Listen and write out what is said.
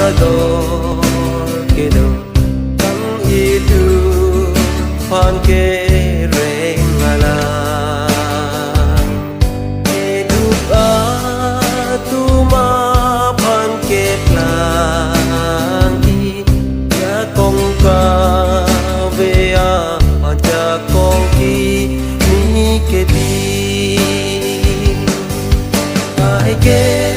ador kedo tang itu pan ke rengala hidup atuma pan ke plangi ya kong ka vea aja kong ki ni ke di ai ke